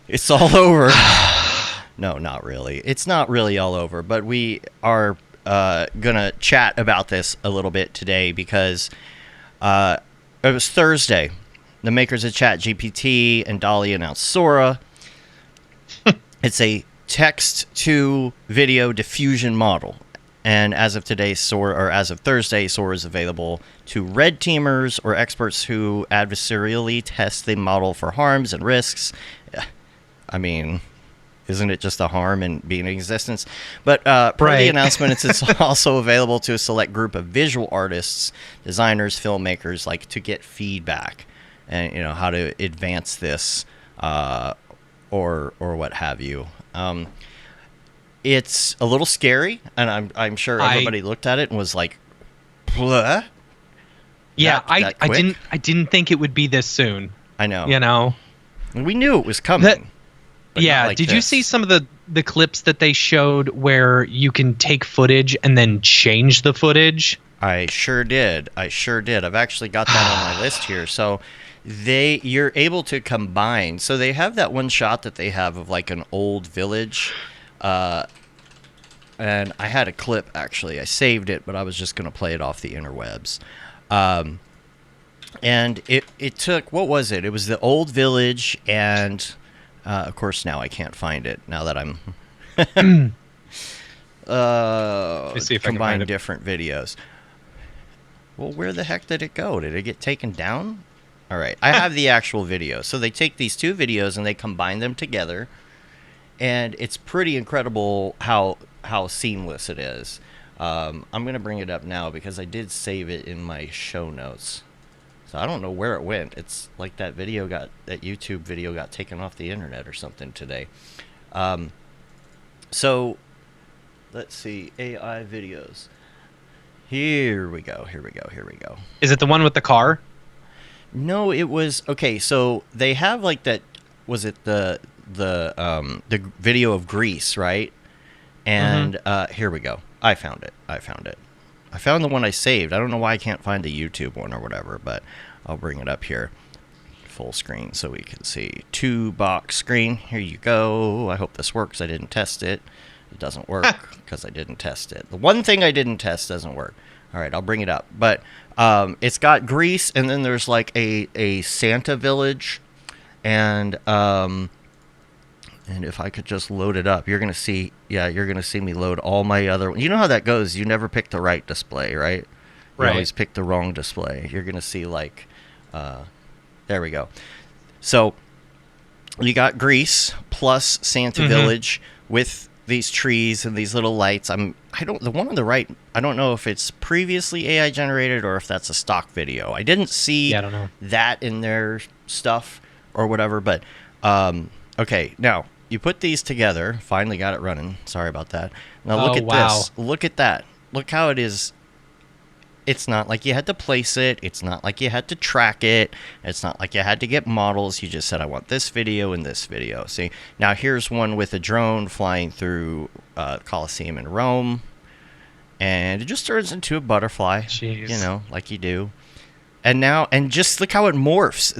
It's all over. No, not really. It's not really all over, but we are gonna chat about this a little bit today because it was Thursday. The makers of ChatGPT and DALL-E announced Sora. It's a text-to-video diffusion model, and as of today, as of Thursday, Sora is available to red teamers or experts who adversarially test the model for harms and risks. I mean, isn't it just a harm in being in existence? But per the announcement, it's also available to a select group of visual artists, designers, filmmakers, like to get feedback and how to advance this or what have you. It's a little scary, and I'm sure everybody looked at it and was like, "What?" Yeah, I didn't think it would be this soon. I know. We knew it was coming. Yeah, did you see some of the clips that they showed where you can take footage and then change the footage? I sure did. I've actually got that on my list here. So you're able to combine. So they have that one shot that they have of like an old village. And I had a clip, actually. I saved it, but I was just going to play it off the interwebs. And it took, what was it? It was the old village and... of course, now I can't find it. Now that I'm see if combine I can different videos. Well, where the heck did it go? Did it get taken down? All right, I have the actual video. So they take these two videos and they combine them together, and it's pretty incredible how seamless it is. I'm gonna bring it up now because I did save it in my show notes. I don't know where it went. It's like that YouTube video got taken off the internet or something today. So let's see, AI videos. Here we go. Is it the one with the car? No, it was okay. So they have like that. Was it the video of Greece, right? And here we go. I found it. I found the one I saved. I don't know why I can't find the YouTube one or whatever, but I'll bring it up here. Full screen so we can see. 2-box screen. Here you go. I hope this works. I didn't test it. It doesn't work because I didn't test it. The one thing I didn't test doesn't work. All right, I'll bring it up. But it's got Greece, and then there's like a Santa village, and if I could just load it up, you're gonna see me load all my other. You know how that goes. You never pick the right display, right? You always pick the wrong display. You're gonna see like, there we go. So you got Greece plus Santa Village with these trees and these little lights. The one on the right, I don't know if it's previously AI generated or if that's a stock video. I didn't see that in their stuff or whatever, but okay, now you put these together. Finally got it running. Sorry about that. Now look at this. Look at that. Look how it is. It's not like you had to place it. It's not like you had to track it. It's not like you had to get models. You just said, I want this video and this video. See, now here's one with a drone flying through Colosseum in Rome. And it just turns into a butterfly. Jeez. Like you do. And just look how it morphs.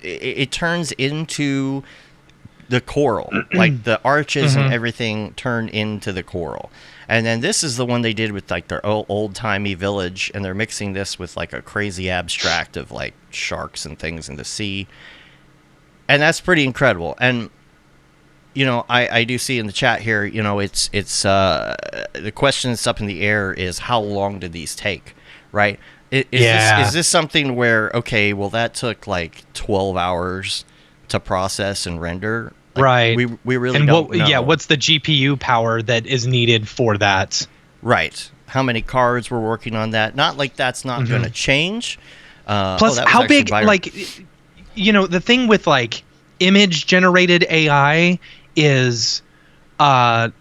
It turns into the coral. Like the arches and everything turn into the coral. And then this is the one they did with like their old-timey village, and they're mixing this with like a crazy abstract of like sharks and things in the sea. And that's pretty incredible. And I do see in the chat here, it's the question that's up in the air is how long did these take, right? Is this something where, okay, well, that took like 12 hours to process and render? Like, right. We really don't know. Yeah, what's the GPU power that is needed for that? Right. How many cards were working on that? Not like that's not going to change. Plus, how big, the thing with like image-generated AI is the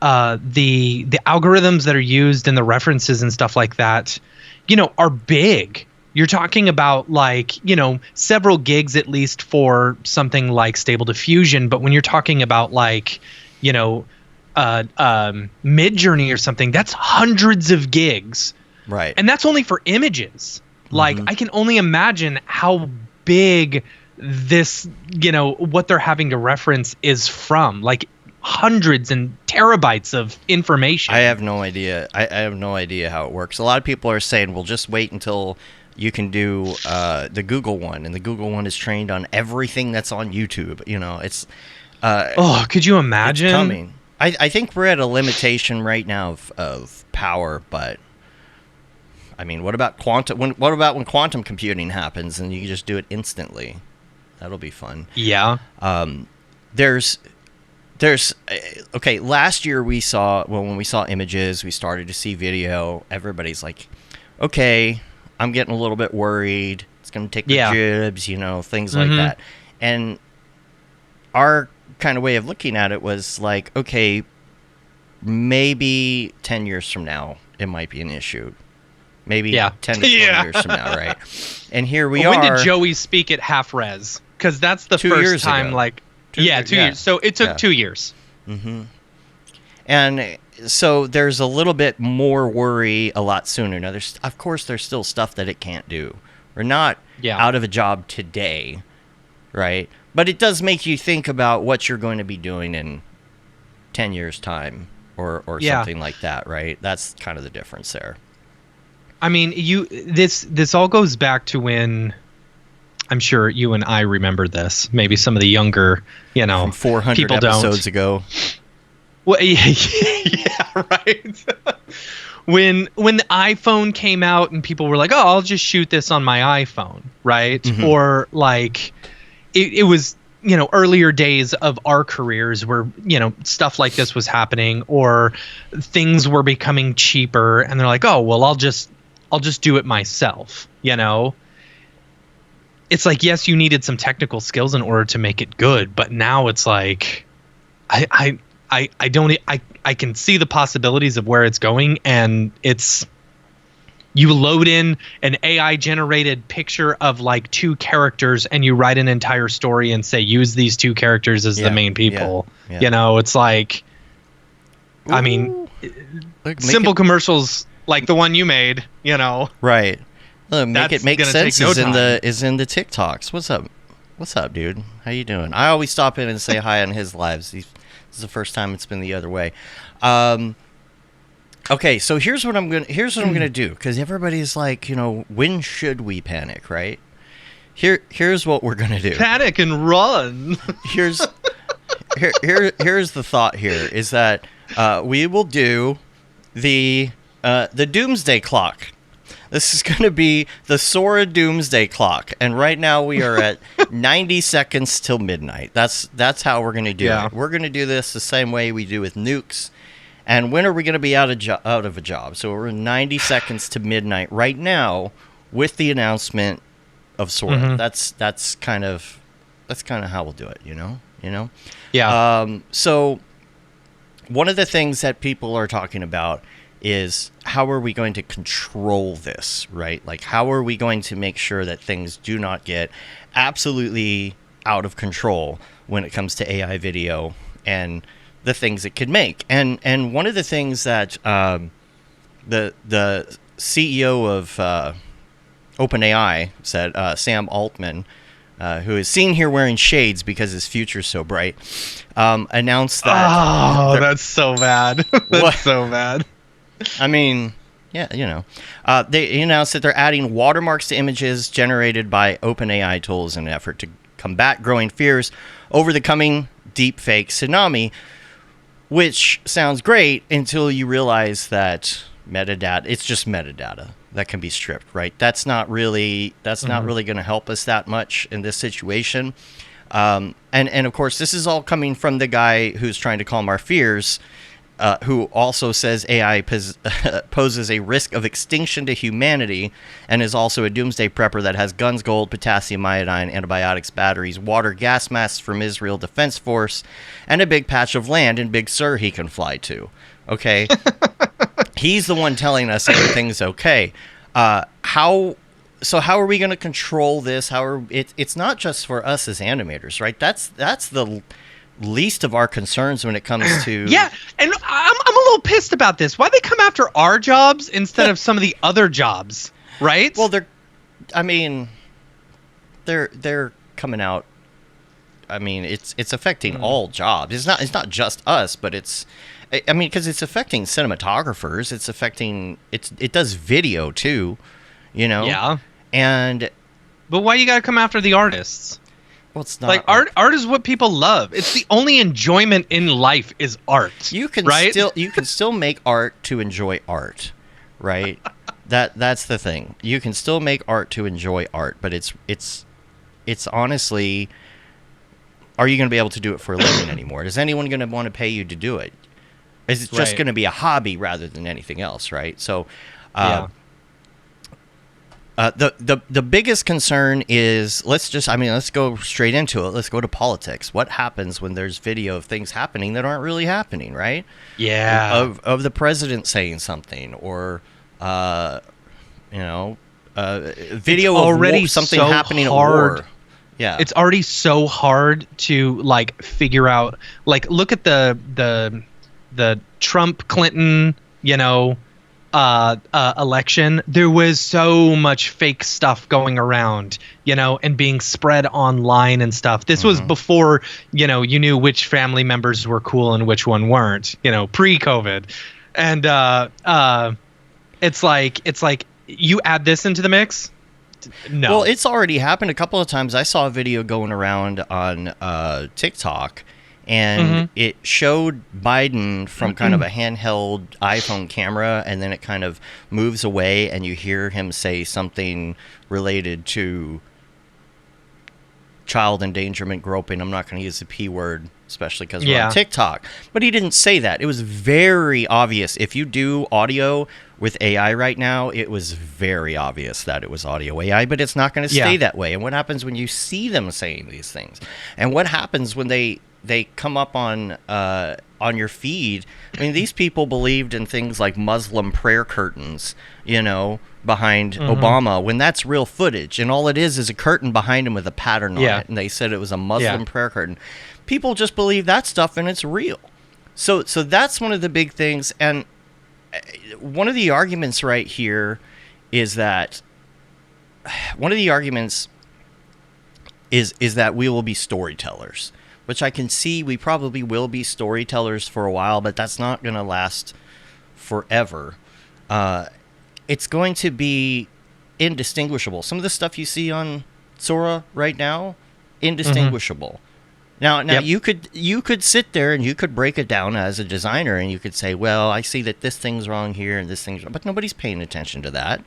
algorithms that are used and the references and stuff like that, are big. You're talking about like, several gigs at least for something like Stable Diffusion. But when you're talking about like, Midjourney or something, that's hundreds of gigs. Right. And that's only for images. Like, I can only imagine how big this, what they're having to reference is from, like hundreds and terabytes of information. I have no idea. I have no idea how it works. A lot of people are saying, well, just wait until you can do the Google one, and the Google one is trained on everything that's on YouTube. It's could you imagine? It's coming. I think we're at a limitation right now of power, but I mean, what about quantum? What about when quantum computing happens and you can just do it instantly? That'll be fun. Yeah. There's okay. Last year when we saw images, we started to see video. Everybody's like, okay, I'm getting a little bit worried. It's going to take the jibs, things like that. And our kind of way of looking at it was like, okay, maybe 10 years from now, it might be an issue. Maybe 10 to 20 years from now, right? And here we are. When did Joey speak at half res? Because that's the first time, ago. like, 2 years. So it took 2 years. Mm-hmm. And so there's a little bit more worry a lot sooner. Now, of course, there's still stuff that it can't do. We're not out of a job today, right? But it does make you think about what you're going to be doing in 10 years' time or something like that, right? That's kind of the difference there. I mean, this all goes back to when, I'm sure you and I remember this. Maybe some of the younger, from 400 people episodes don't. ago. Well, yeah, right. When the iPhone came out and people were like, "Oh, I'll just shoot this on my iPhone," right? Mm-hmm. Or like, it was earlier days of our careers where stuff like this was happening, or things were becoming cheaper, and they're like, "Oh, well, I'll just do it myself." It's like, yes, you needed some technical skills in order to make it good, but now it's like, I can see the possibilities of where it's going, and it's, you load in an AI generated picture of like 2 characters and you write an entire story and say, use these 2 characters as the main people. Yeah. It's like, I mean, simple commercials like the one you made, Right. Make it make sense is in the TikToks. What's up, dude? How you doing? I always stop in and say hi on his lives. This is the first time it's been the other way. Okay, so here's what I'm gonna do, because everybody's like, when should we panic, right? Here's what we're gonna do. Panic and run. Here's the thought here is that we will do the doomsday clock. This is going to be the Sora doomsday clock, and right now we are at 90 seconds till midnight. That's how we're going to do it. We're going to do this the same way we do with nukes. And when are we going to be out of a job? So we're 90 seconds to midnight right now with the announcement of Sora. Mm-hmm. That's kind of how we'll do it. Yeah. So one of the things that people are talking about is, how are we going to control this, right? Like, how are we going to make sure that things do not get absolutely out of control when it comes to AI video and the things it could make? And one of the things that the CEO of OpenAI said, Sam Altman, who is seen here wearing shades because his future's so bright, announced that... Oh, that's so bad. That's so bad. I mean, yeah, they announced that they're adding watermarks to images generated by OpenAI tools in an effort to combat growing fears over the coming deepfake tsunami, which sounds great until you realize that it's just metadata that can be stripped, right? That's not really going to help us that much in this situation. And of course, this is all coming from the guy who's trying to calm our fears, who also says AI poses a risk of extinction to humanity, and is also a doomsday prepper that has guns, gold, potassium iodine, antibiotics, batteries, water, gas masks from Israel Defense Force, and a big patch of land in Big Sur he can fly to. Okay? He's the one telling us everything's okay. How are we going to control this? It's not just for us as animators, right? That's the least of our concerns when it comes to... Yeah, and I'm a little pissed about this. Why they come after our jobs instead of some of the other jobs, right? Well, they're coming out. I mean, it's affecting all jobs. It's not just us, but I mean, because it's affecting cinematographers. It's affecting it does video too, you know. Yeah. But why you gotta come after the artists? Well, it's not like art. Art is what people love. It's the only enjoyment in life is art. You can right? still make art to enjoy art, right? That's the thing. You can still make art to enjoy art, but it's honestly, are you going to be able to do it for a living anymore? Is anyone going to want to pay you to do it? Is it just going to be a hobby rather than anything else, right? So, the biggest concern is let's go straight into it. Let's go to politics. What happens when there's video of things happening that aren't really happening, right? Yeah. Of the president saying something, or video of something happening at war. Yeah. It's already so hard to like figure out. Like, look at the Trump Clinton, election. There was so much fake stuff going around, and being spread online and stuff. This was before, you knew which family members were cool and which one weren't, pre-COVID. And it's like you add this into the mix. No. Well, it's already happened a couple of times. I saw a video going around on TikTok, and it showed Biden from kind of a handheld iPhone camera, and then it kind of moves away, and you hear him say something related to child endangerment, groping. I'm not going to use the P word, especially because we're on TikTok. But he didn't say that. It was very obvious. If you do audio with AI right now, it was very obvious that it was audio AI, but it's not going to stay that way. And what happens when you see them saying these things? And what happens when they come up on your feed? I mean, these people believed in things like Muslim prayer curtains, behind Obama, when that's real footage, and all it is a curtain behind him with a pattern on it, and they said it was a Muslim prayer curtain. People just believe that stuff, and it's real. So that's one of the big things, and one of the arguments right here is that is that we will be storytellers, which I can see we probably will be storytellers for a while, but that's not going to last forever. It's going to be indistinguishable. Some of the stuff you see on Sora right now, indistinguishable. Now you could sit there and you could break it down as a designer, and you could say, well, I see that this thing's wrong here and this thing's wrong, but nobody's paying attention to that.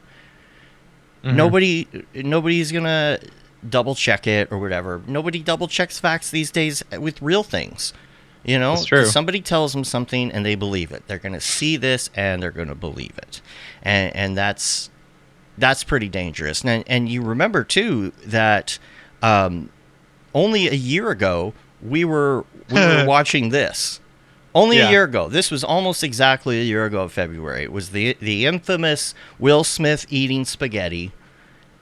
Nobody's gonna double check it or whatever. Nobody double checks facts these days with real things. That's true. Somebody tells them something and they believe it. They're gonna see this and they're gonna believe it, and that's pretty dangerous. And you remember too that only a year ago we were watching this. Only a year ago. This was almost exactly a year ago of February. It was the infamous Will Smith eating spaghetti,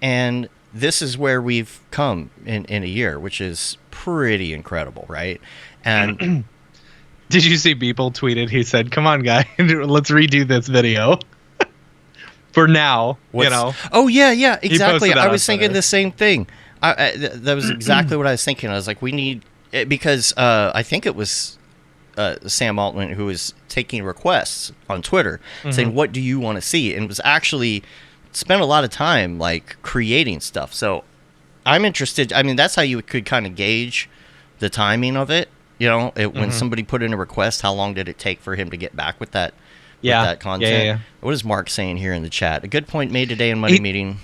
and this is where we've come in a year, which is pretty incredible, right? And did you see Beeple tweeted? He said, "Come on, guys, let's redo this video." For now, Oh yeah, exactly. I was thinking the same thing. That was exactly what I was thinking. I was like, we need, because I think it was Sam Altman who was taking requests on Twitter saying, what do you want to see? And was actually spent a lot of time like creating stuff. So I'm interested. I mean, that's how you could kind of gauge the timing of it. When somebody put in a request, how long did it take for him to get back with that? With that content. Yeah. What is Mark saying here in the chat? A good point made today in Monday meeting.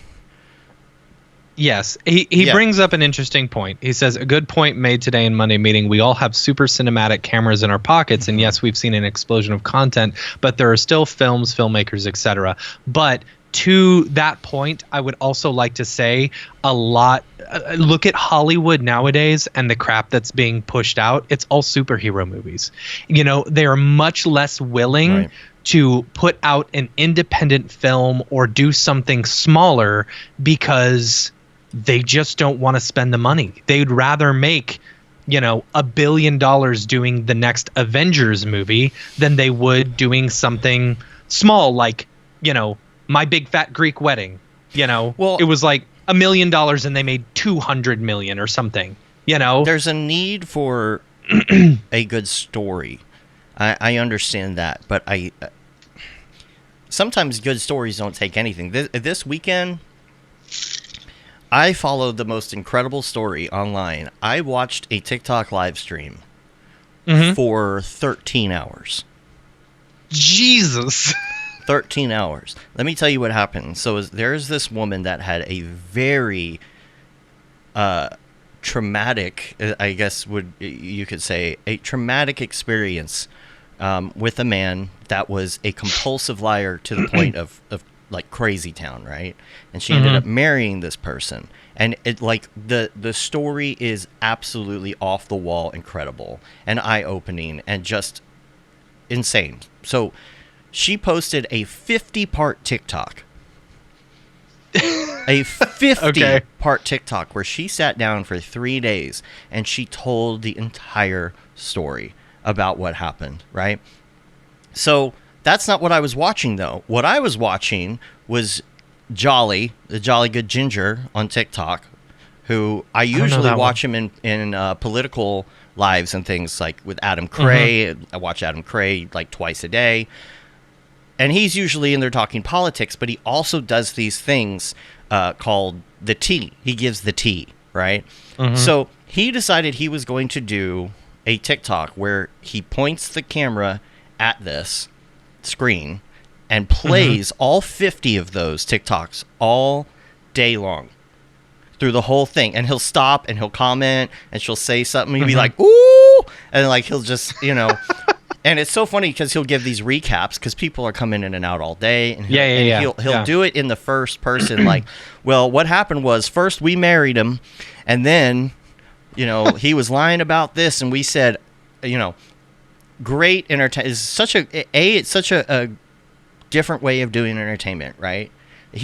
Yes, he brings up an interesting point. He says, a good point made today in Monday meeting. We all have super cinematic cameras in our pockets, and yes, we've seen an explosion of content, but there are still films, filmmakers, etc. But to that point, I would also like to say look at Hollywood nowadays and the crap that's being pushed out. It's all superhero movies. They are much less willing to put out an independent film or do something smaller because they just don't want to spend the money. They'd rather make, $1 billion doing the next Avengers movie than they would doing something small like, My Big Fat Greek Wedding. Well, it was like $1 million and they made 200 million or something. There's a need for a good story. I understand that, but sometimes good stories don't take anything. This weekend, I followed the most incredible story online. I watched a TikTok live stream for 13 hours. Jesus. 13 hours. Let me tell you what happened. So there's this woman that had a very traumatic, I guess you could say, a traumatic experience with a man that was a compulsive liar to the point of like crazy town, right? And she ended up marrying this person. And it like the story is absolutely off the wall incredible and eye-opening and just insane. So she posted a 50-part TikTok. A 50-part TikTok where she sat down for 3 days and she told the entire story about what happened, right? So that's not what I was watching, though. What I was watching was Jolly, the Jolly Good Ginger on TikTok, who I usually watch him in political lives and things like with Adam Cray. I watch Adam Cray like twice a day. And he's usually in there talking politics, but he also does these things called the tea. He gives the tea, right? So he decided he was going to do a TikTok where he points the camera at this screen and plays all 50 of those TikToks all day long through the whole thing. And he'll stop and he'll comment and she'll say something. He'll be like, ooh! And like he'll just, And it's so funny because he'll give these recaps because people are coming in and out all day. And he'll do it in the first person. Like, well, what happened was first we married him and then, he was lying about this. And we said, great entertainment. It's such a different way of doing entertainment, right? I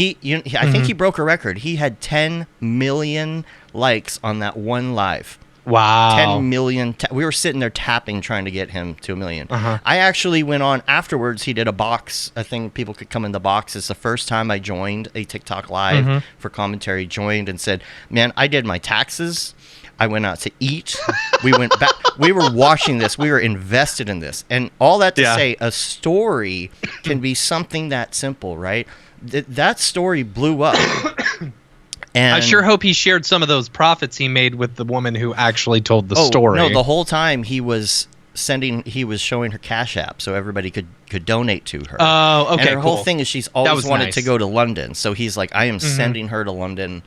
think he broke a record. He had 10 million likes on that one live. Wow. 10 million. We were sitting there tapping, trying to get him to 1 million. I actually went on afterwards. He did a box. I think people could come in the box. It's the first time I joined a TikTok live for commentary. Joined and said, man, I did my taxes. I went out to eat. We went back. We were watching this. We were invested in this. And all that to say, a story can be something that simple, right? That story blew up. And I sure hope he shared some of those profits he made with the woman who actually told the story. No, the whole time he was showing her Cash App so everybody could donate to her. Oh, okay, and her whole thing is she's always wanted to go to London. So he's like, I am sending her to London.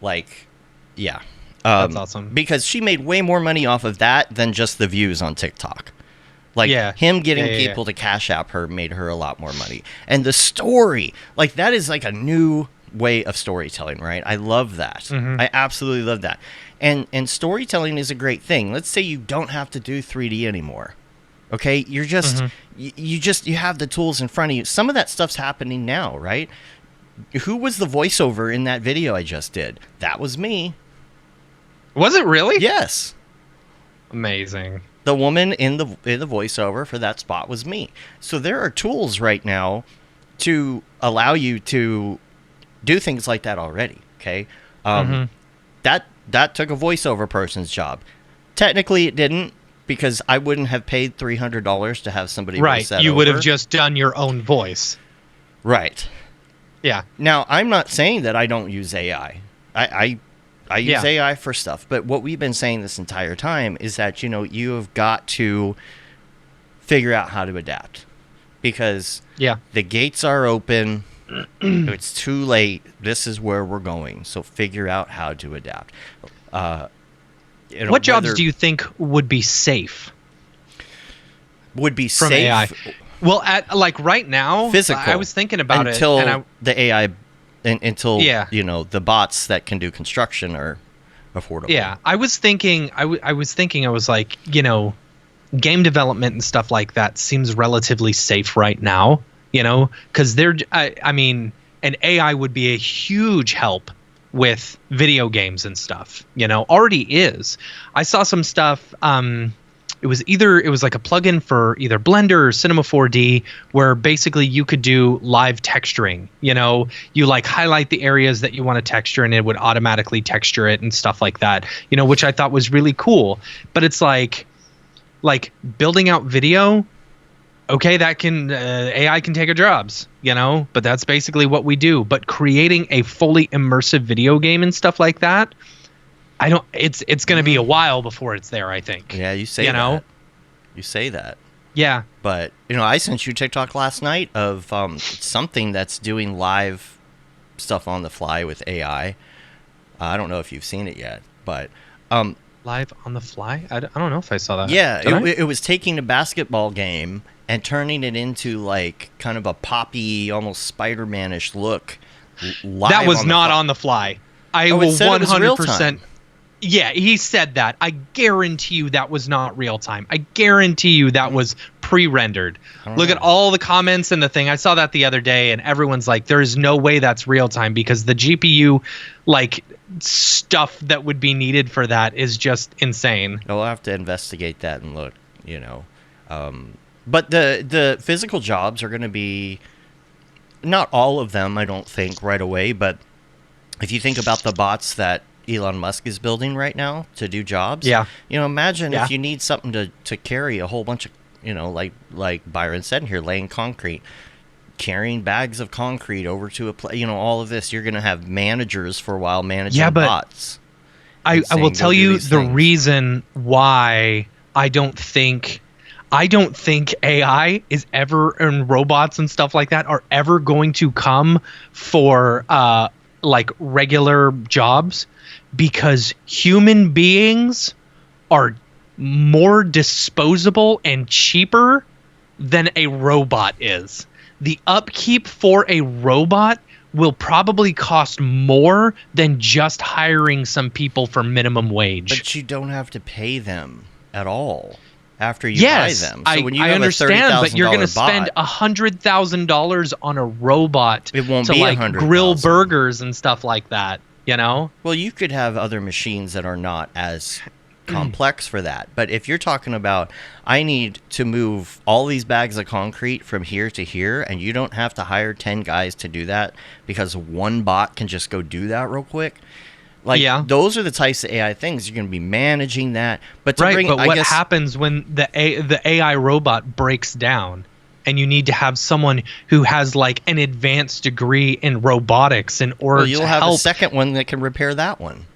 Like, yeah. That's awesome. Because she made way more money off of that than just the views on TikTok. Like, him getting people to Cash App her made her a lot more money. And the story, like, that is like a new way of storytelling, right? I love that. I absolutely love that. And storytelling is a great thing. Let's say you don't have to do 3D anymore. Okay? You're just you have the tools in front of you. Some of that stuff's happening now, right? Who was the voiceover in that video I just did? That was me. Was it really? Yes. Amazing. The woman in the voiceover for that spot was me. So there are tools right now to allow you to do things like that already. Okay, that took a voiceover person's job. Technically, it didn't because I wouldn't have paid $300 to have somebody voice that you over. Would have just done your own voice. Right. Yeah. Now I'm not saying that I don't use AI. I use AI for stuff, but what we've been saying this entire time is that, you have got to figure out how to adapt because the gates are open. It's too late. This is where we're going. So figure out how to adapt. What jobs do you think would be safe? Would be from safe? AI? Well, right now, physical. I was thinking about until the AI... Until the bots that can do construction are affordable. Yeah, I was thinking. I was like, game development and stuff like that seems relatively safe right now. Because an AI would be a huge help with video games and stuff. Already is. I saw some stuff. it was like a plugin for either Blender or Cinema 4D, where basically you could do live texturing. You like highlight the areas that you want to texture, and it would automatically texture it and stuff like that. Which I thought was really cool. But it's like building out video. Okay, that can AI can take our jobs, but that's basically what we do. But creating a fully immersive video game and stuff like that, it's going to be a while before it's there, I think. Yeah, you say that. You say that. Yeah. But, I sent you a TikTok last night of something that's doing live stuff on the fly with AI. I don't know if you've seen it yet, but live on the fly? I don't know if I saw that. Yeah, it was taking a basketball game and turning it into like kind of a poppy, almost Spider-Man-ish look. That was not on the fly. I will 100%. Yeah, he said that. I guarantee you that was not real time. I guarantee you that was pre-rendered. Look at all the comments and the thing. I saw that the other day, and everyone's like, there is no way that's real time, because the GPU stuff that would be needed for that is just insane. I'll have to investigate that and look, But the physical jobs are going to be, not all of them, I don't think, right away. But if you think about the bots that Elon Musk is building right now to do jobs, imagine if you need something to carry a whole bunch of, like Byron said here, laying concrete, carrying bags of concrete over to all of this. You're going to have managers for a while managing bots. I will tell you the reason why I don't think AI is ever, and robots and stuff like that are ever going to come for regular jobs, because human beings are more disposable and cheaper than a robot is. The upkeep for a robot will probably cost more than just hiring some people for minimum wage. But you don't have to pay them at all after you buy them. So when you I understand, but you're going to spend $100,000 on a robot to grill burgers and stuff like that. Well, you could have other machines that are not as complex for that. But if you're talking about, I need to move all these bags of concrete from here to here, and you don't have to hire 10 guys to do that because one bot can just go do that real quick. Those are the types of AI things. You're going to be managing that. But what happens when the AI robot breaks down? And you need to have someone who has an advanced degree in robotics in order to help. You'll have a second one that can repair that one.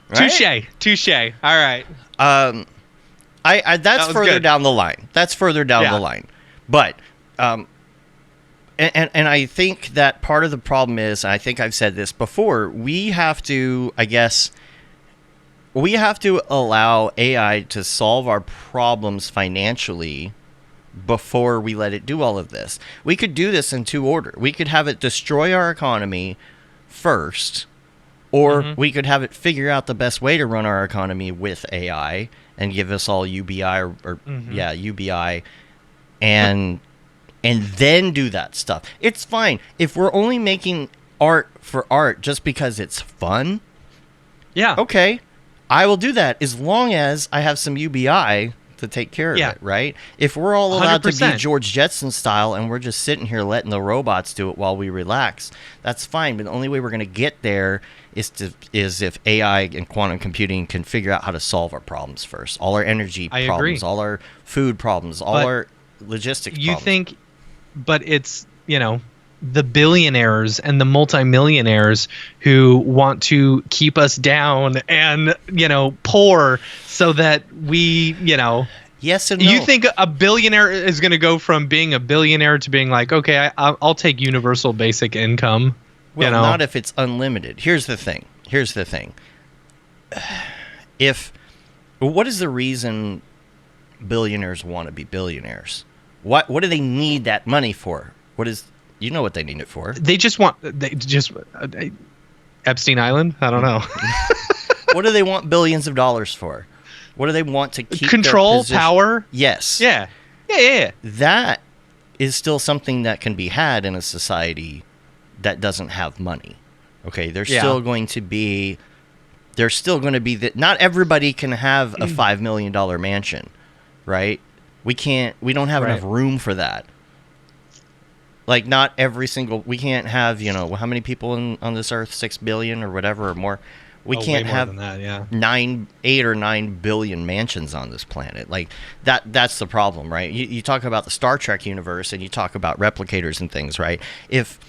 Right? Touche. All right. That's further down the line. That's further down the line. But and I think that part of the problem is, and I think I've said this before, we have to allow AI to solve our problems financially before we let it do all of this. We could do this in two order. We could have it destroy our economy first, or we could have it figure out the best way to run our economy with AI and give us all UBI UBI, and then do that stuff. It's fine if we're only making art for art just because it's fun. Yeah. Okay. I will do that as long as I have some UBI to take care of it, right? If we're all allowed 100%. To be George Jetson style and we're just sitting here letting the robots do it while we relax, that's fine. But the only way we're going to get there is if AI and quantum computing can figure out how to solve our problems first. All our energy problems, all our food problems, all our logistics problems. You think, but it's, the billionaires and the multimillionaires who want to keep us down and, poor so that we, Yes and no. You think a billionaire is going to go from being a billionaire to being like, okay, I'll take universal basic income? Well, not if it's unlimited. Here's the thing. What is the reason billionaires want to be billionaires? What do they need that money for? You know what they need it for. They just want Epstein Island? I don't know. What do they want billions of dollars for? What do they want to keep control, power? Yes. Yeah. That is still something that can be had in a society that doesn't have money. Okay, there's still going to be there's still going to be that. Not everybody can have a $5 million mansion, right? We don't have enough room for that. Like, not every single, we can't have, how many people on this earth? 6 billion or whatever, or more. We can't have that, yeah. 8 or 9 billion mansions on this planet. Like, that's the problem, right? You talk about the Star Trek universe, and you talk about replicators and things, right? If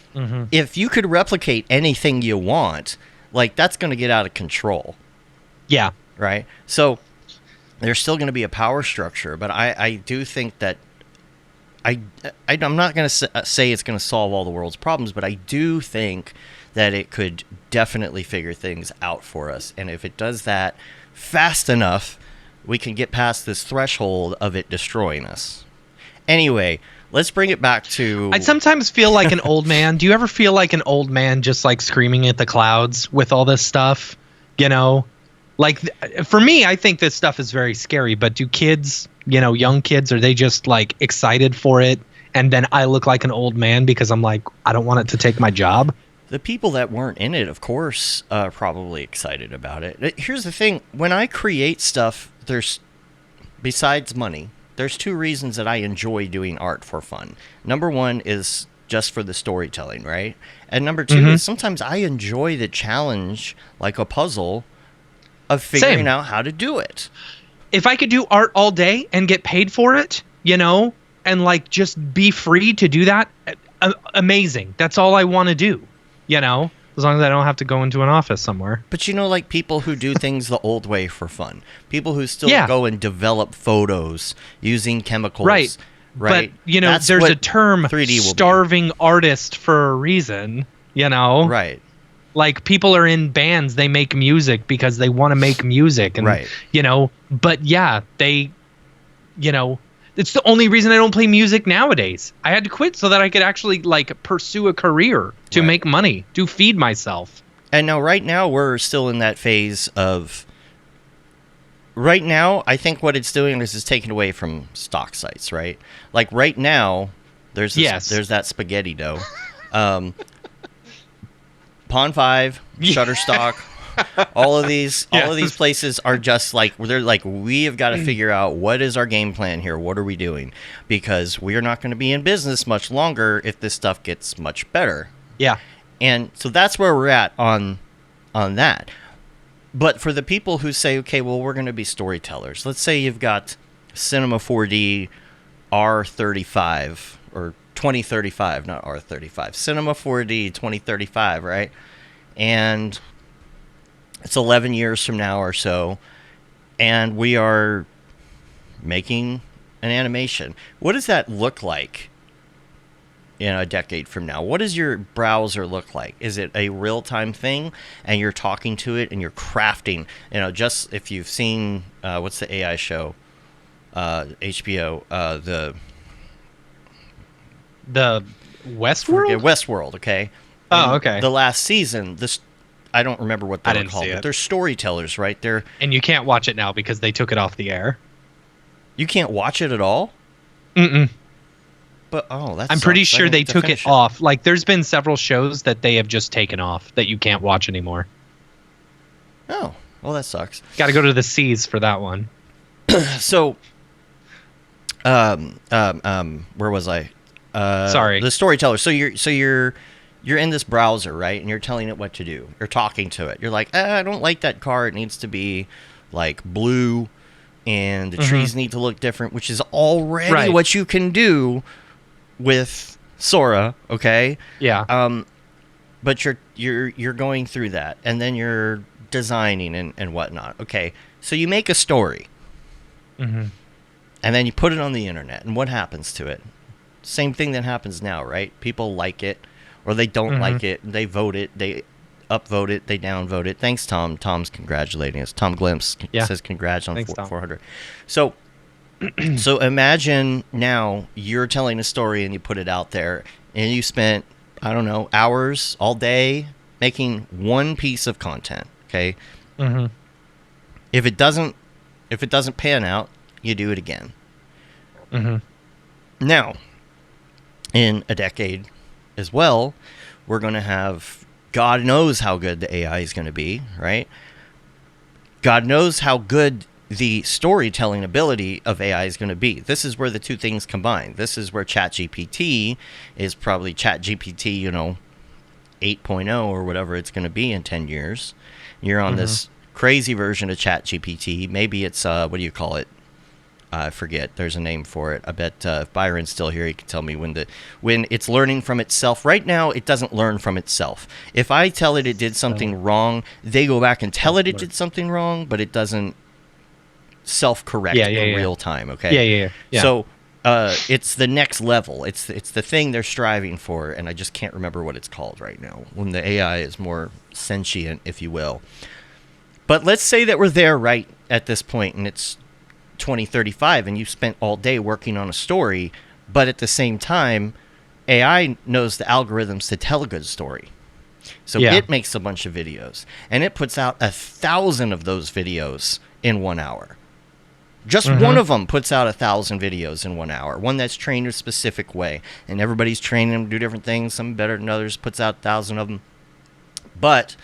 you could replicate anything you want, like, that's going to get out of control. Yeah. Right? So there's still going to be a power structure, but I do think that I'm not going to say it's going to solve all the world's problems, but I do think that it could definitely figure things out for us. And if it does that fast enough, we can get past this threshold of it destroying us. Anyway, let's bring it back to... I sometimes feel like an old man. Do you ever feel like an old man just like screaming at the clouds with all this stuff? Like, for me, I think this stuff is very scary, but do kids, young kids, are they just like excited for it? And then I look like an old man because I'm like, I don't want it to take my job. The people that weren't in it, of course, are probably excited about it. Here's the thing. When I create stuff, besides money, there's 2 reasons that I enjoy doing art for fun. Number 1 is just for the storytelling, right? And number 2 is sometimes I enjoy the challenge, like a puzzle, of figuring out how to do it. If I could do art all day and get paid for it, and like just be free to do that, amazing. That's all I want to do. As long as I don't have to go into an office somewhere. But like people who do things the old way for fun. People who still go and develop photos using chemicals. Right. But, there's a term, starving artist, for a reason, Right. Like, people are in bands, they make music because they want to make music. And, but yeah, they, it's the only reason I don't play music nowadays. I had to quit so that I could actually like pursue a career to make money, to feed myself. And now, right now, we're still in that phase of. Right now, I think what it's doing is it's taking away from stock sites, right? Like right now, there's that spaghetti dough. Pond 5, Shutterstock. all of these places are just like, they're like, we have got to figure out what is our game plan here. What are we doing? Because we are not going to be in business much longer if this stuff gets much better. Yeah. And so that's where we're at on that. But for the people who say, okay, well, we're going to be storytellers. Let's say you've got Cinema 4D R35 or 2035, not R35. Cinema 4D 2035, right? And it's 11 years from now or so, and we are making an animation. What does that look like in a decade from now? What does your browser look like? Is it a real-time thing, and you're talking to it, and you're crafting? Just if you've seen, what's the AI show? HBO, the Westworld? Yeah, Westworld, okay. Okay. The last season, I don't remember what they were called, but they're storytellers, right? And you can't watch it now because they took it off the air. You can't watch it at all? Mm-mm. But, I'm pretty sure they took it off. Like, there's been several shows that they have just taken off that you can't watch anymore. Oh, well, that sucks. Got to go to the seas for that one. So, where was I? Sorry. The storyteller. So you're in this browser, right? And you're telling it what to do. You're talking to it. You're like, I don't like that car. It needs to be like blue, and the trees need to look different, which is already what you can do with Sora, okay? Yeah. But you're going through that, and then you're designing and whatnot. Okay, so you make a story, and then you put it on the internet, and what happens to it? Same thing that happens now, right? People like it, or they don't like it. They vote it. They upvote it. They downvote it. Thanks, Tom. Tom's congratulating us. Tom Glimpse says congrats on 400. So imagine now you're telling a story and you put it out there, and you spent, I don't know, hours all day making one piece of content. Okay. If it doesn't pan out, you do it again. Now, in a decade as well, we're going to have, God knows how good the AI is going to be, right? God knows how good the storytelling ability of AI is going to be. This is where the two things combine. This is where ChatGPT is probably ChatGPT, 8.0 or whatever it's going to be in 10 years. You're on this crazy version of ChatGPT. Maybe it's, what do you call it? I forget. There's a name for it. I bet if Byron's still here, he can tell me when it's learning from itself. Right now, it doesn't learn from itself. If I tell it did something wrong, they go back and tell it did something wrong, but it doesn't self-correct in real time. Okay. Yeah. So it's the next level. It's the thing they're striving for, and I just can't remember what it's called right now. When the AI is more sentient, if you will. But let's say that we're there right at this point, and it's 2035, and you spent all day working on a story, but at the same time, AI knows the algorithms to tell a good story. So it makes a bunch of videos, and it puts out 1,000 of those videos in 1 hour. Just one of them puts out 1,000 videos in 1 hour. One that's trained a specific way, and everybody's training them to do different things. Some better than others. Puts out 1,000 of them. But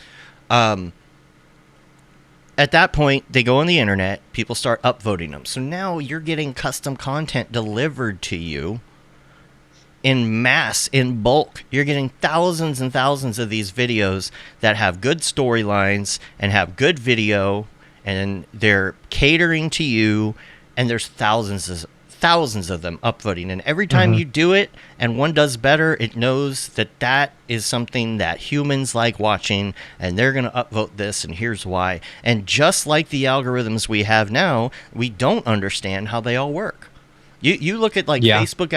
at that point, they go on the internet. People start upvoting them. So now you're getting custom content delivered to you in mass, in bulk. You're getting thousands and thousands of these videos that have good storylines and have good video, and they're catering to you, and there's thousands of them upvoting. And every time you do it and one does better, it knows that is something that humans like watching, and they're going to upvote this, and here's why. And just like the algorithms we have now, we don't understand how they all work. You look at Facebook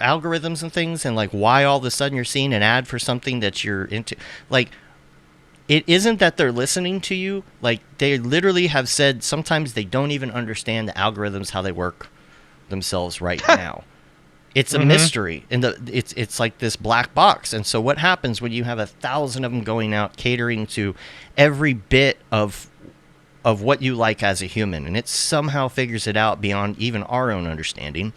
algorithms and things, and like why all of a sudden you're seeing an ad for something that you're into. Like, it isn't that they're listening to you. Like, they literally have said sometimes they don't even understand the algorithms, how they work themselves right now. It's a mystery, and it's like this black box. And so what happens when you have 1,000 of them going out catering to every bit of what you like as a human, and it somehow figures it out beyond even our own understanding?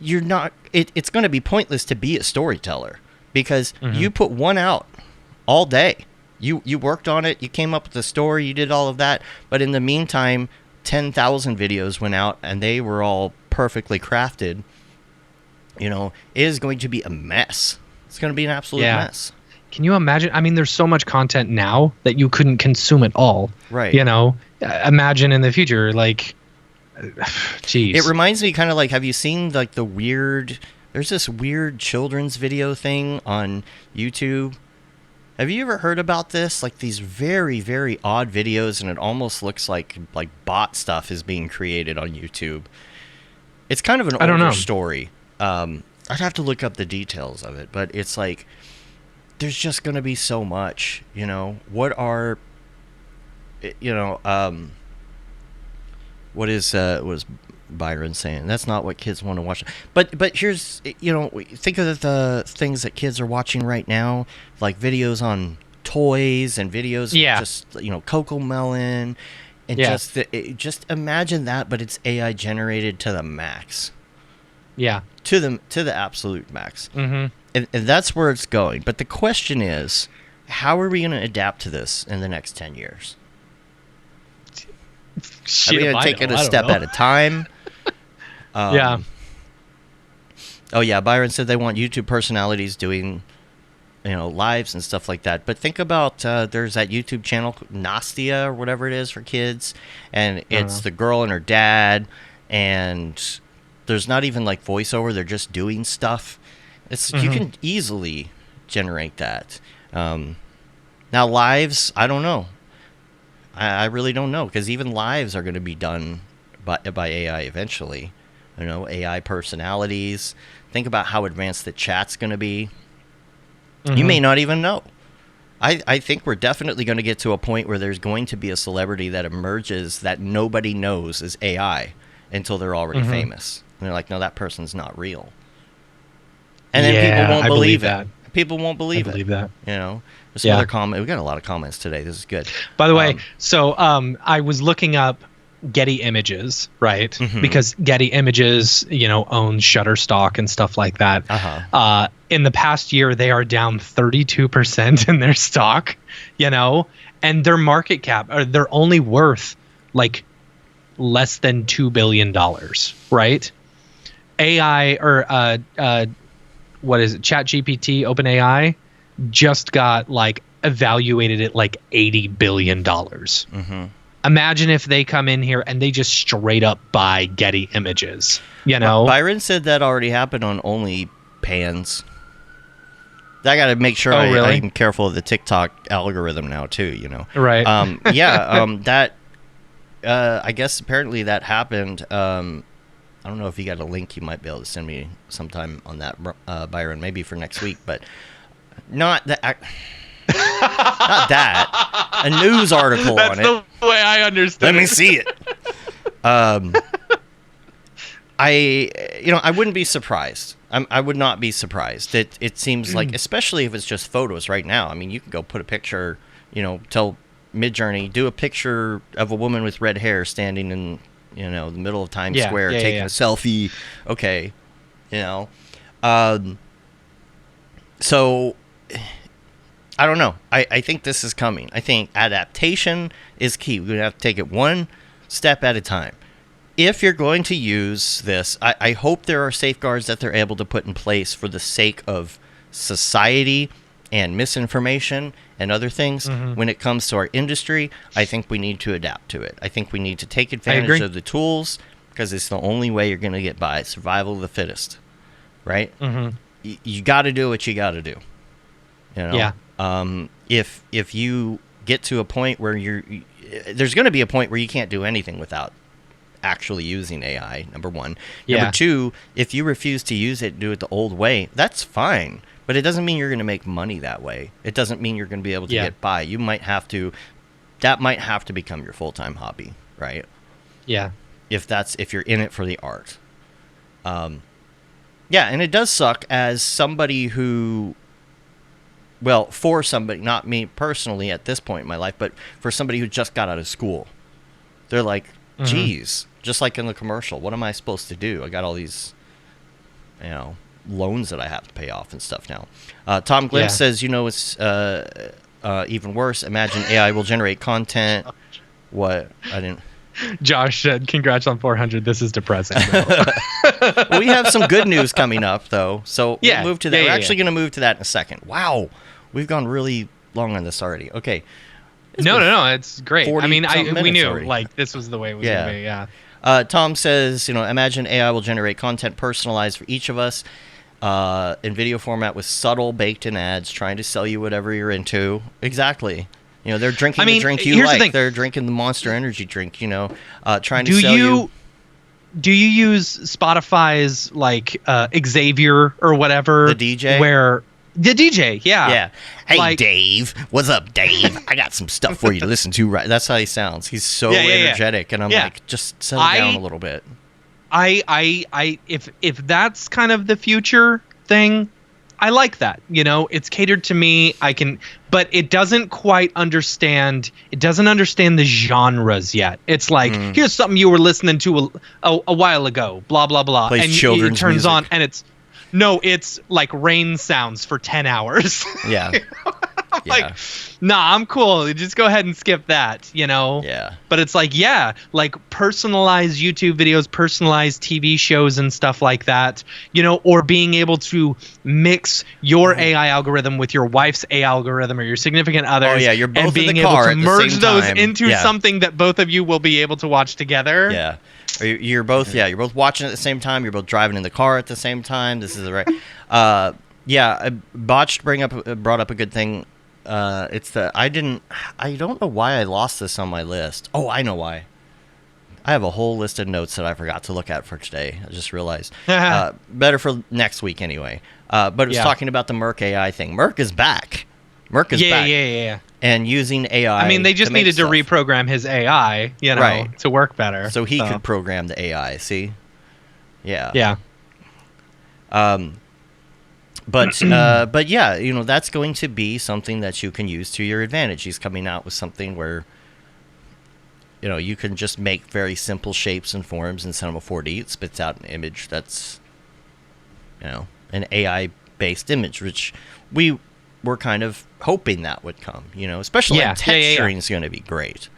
It's going to be pointless to be a storyteller, because you put one out all day. You worked on it, you came up with the story, you did all of that, but in the meantime, 10,000 videos went out, and they were all perfectly crafted. It is going to be a mess. It's going to be an absolute mess. Can you imagine? I mean, there's so much content now that you couldn't consume it all. Right. Imagine in the future, like, geez. It reminds me kind of like, have you seen like there's this weird children's video thing on YouTube? Have you ever heard about this? Like these very, very odd videos, and it almost looks like bot stuff is being created on YouTube. It's kind of an older story. I'd have to look up the details of it, but it's like there's just going to be so much. What was Byron saying? That's not what kids want to watch. But here's, think of the things that kids are watching right now, like videos on toys and videos of just, Cocomelon, and just imagine that, but it's AI generated to the max. Yeah. To the absolute max. And that's where it's going. But the question is, how are we going to adapt to this in the next 10 years? Are we going to take it a step at a time? Yeah. Oh, yeah. Byron said they want YouTube personalities doing, lives and stuff like that. But think about, there's that YouTube channel, Nastia, or whatever it is for kids. And it's the girl and her dad. And there's not even like voiceover. They're just doing stuff. You can easily generate that. Now, lives, I don't know. I really don't know, because even lives are going to be done by AI eventually. AI personalities. Think about how advanced the chat's going to be. You may not even know. I think we're definitely going to get to a point where there's going to be a celebrity that emerges that nobody knows is AI until they're already famous. And they're like, no, that person's not real. And then people won't believe it. People won't believe it. I believe that. There's some other comment. We got a lot of comments today. This is good. By the way, so I was looking up Getty Images, right? Mm-hmm. Because Getty Images, owns Shutterstock and stuff like that. In the past year, they are down 32% in their stock, and their market cap, or they're only worth like less than $2 billion, right? AI or what is it? ChatGPT, OpenAI, just got like evaluated at like $80 billion. Mm-hmm. Imagine if they come in here and they just straight up buy Getty Images. Byron said that already happened on OnlyPans. I got to make sure I'm careful of the TikTok algorithm now too. Right. That I guess apparently that happened. I don't know if you got a link you might be able to send me sometime on that, Byron, maybe for next week, but not that. Not that. A news article on it. That's the way I understand. Let me see it. I wouldn't be surprised. I would not be surprised. It seems like, especially if it's just photos right now. I mean, you can go put a picture, tell Midjourney, do a picture of a woman with red hair standing in, the middle of Times Square taking a selfie. Okay. So I don't know. I think this is coming. I think adaptation is key. We're going to have to take it one step at a time. If you're going to use this, I hope there are safeguards that they're able to put in place for the sake of society and misinformation and other things. Mm-hmm. When it comes to our industry, I think we need to adapt to it. I think we need to take advantage of the tools because it's the only way you're going to get by. Survival of the fittest, right? Mm-hmm. You got to do what you got to do. Yeah. If you get to a point where there's going to be a point where you can't do anything without actually using AI, number one. Number two, if you refuse to use it, do it the old way, that's fine. But it doesn't mean you're going to make money that way. It doesn't mean you're going to be able to get by. You might have to, that might have to become your full-time hobby, right? Yeah. If you're in it for the art. And it does suck as somebody who, well, for somebody, not me personally at this point in my life, but for somebody who just got out of school. They're like, geez, just like in the commercial, what am I supposed to do? I got all these, loans that I have to pay off and stuff now. Tom Glimpse says, it's even worse. Imagine AI will generate content. What? I didn't... Josh said, congrats on 400. This is depressing. Well, we have some good news coming up, though. So we'll move to that. We're actually going to move to that in a second. Wow. We've gone really long on this already. Okay. No. It's great. I mean, we knew already. This was the way it was going to be. Yeah. Tom says, imagine AI will generate content personalized for each of us in video format with subtle baked-in ads trying to sell you whatever you're into. Exactly. They're drinking the drink you like. They're drinking the Monster Energy drink, trying to sell you. Do you use Spotify's, Xavier or whatever? The DJ? The DJ, yeah. Yeah. Hey, Dave. What's up, Dave? I got some stuff for you to listen to. Right? That's how he sounds. He's so energetic, and I'm like, just settle down a little bit. If that's kind of the future thing, I like that. It's catered to me. But it doesn't quite understand. It doesn't understand the genres yet. It's like, here's something you were listening to a while ago. Blah blah blah. Plays and children's it turns music. on, and it's like rain sounds for 10 hours. Yeah. Like, nah, I'm cool. Just go ahead and skip that, Yeah. But it's like personalized YouTube videos, personalized TV shows and stuff like that, or being able to mix your AI algorithm with your wife's AI algorithm or your significant other's. Oh, yeah, you're both and being in the able car to at the merge same those time. into something that both of you will be able to watch together. Yeah. You're both watching at the same time. You're both driving in the car at the same time. This is the right. Botched brought up a good thing. I don't know why I lost this on my list. Oh, I know why. I have a whole list of notes that I forgot to look at for today. I just realized. Better for next week anyway. But it was talking about the Merc AI thing. Merc is back. Merc is back. Yeah. And using AI. I mean, they just needed to reprogram his AI, to work better. So he could program the AI, see? Yeah. Yeah. But yeah, that's going to be something that you can use to your advantage. He's coming out with something where you can just make very simple shapes and forms in Cinema 4D. It spits out an image that's, an AI-based image, which we were kind of hoping that would come. Especially texturing is going to be great.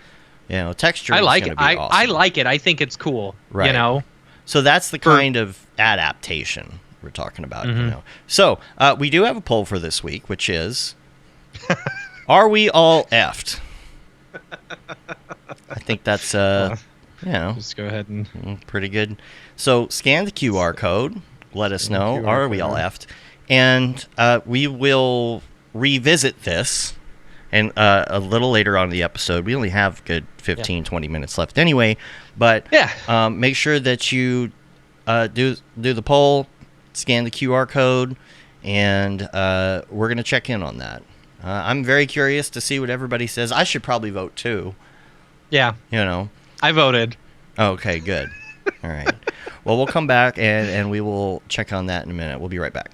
Texturing. I like is it. going to be awesome. I like it. I think it's cool. Right. So that's the kind of adaptation we're talking about. Mm-hmm. So we do have a poll for this week, which is, are we all effed? I think that's just go ahead and pretty good. So scan the QR code. Let us know, are we all effed? And we will revisit this and a little later on in the episode. We only have a good 20 minutes left anyway. But make sure that you do the poll, scan the QR code, and we're going to check in on that. I'm very curious to see what everybody says. I should probably vote too. Yeah. I voted. Okay, good. All right. Well, we'll come back and we will check on that in a minute. We'll be right back.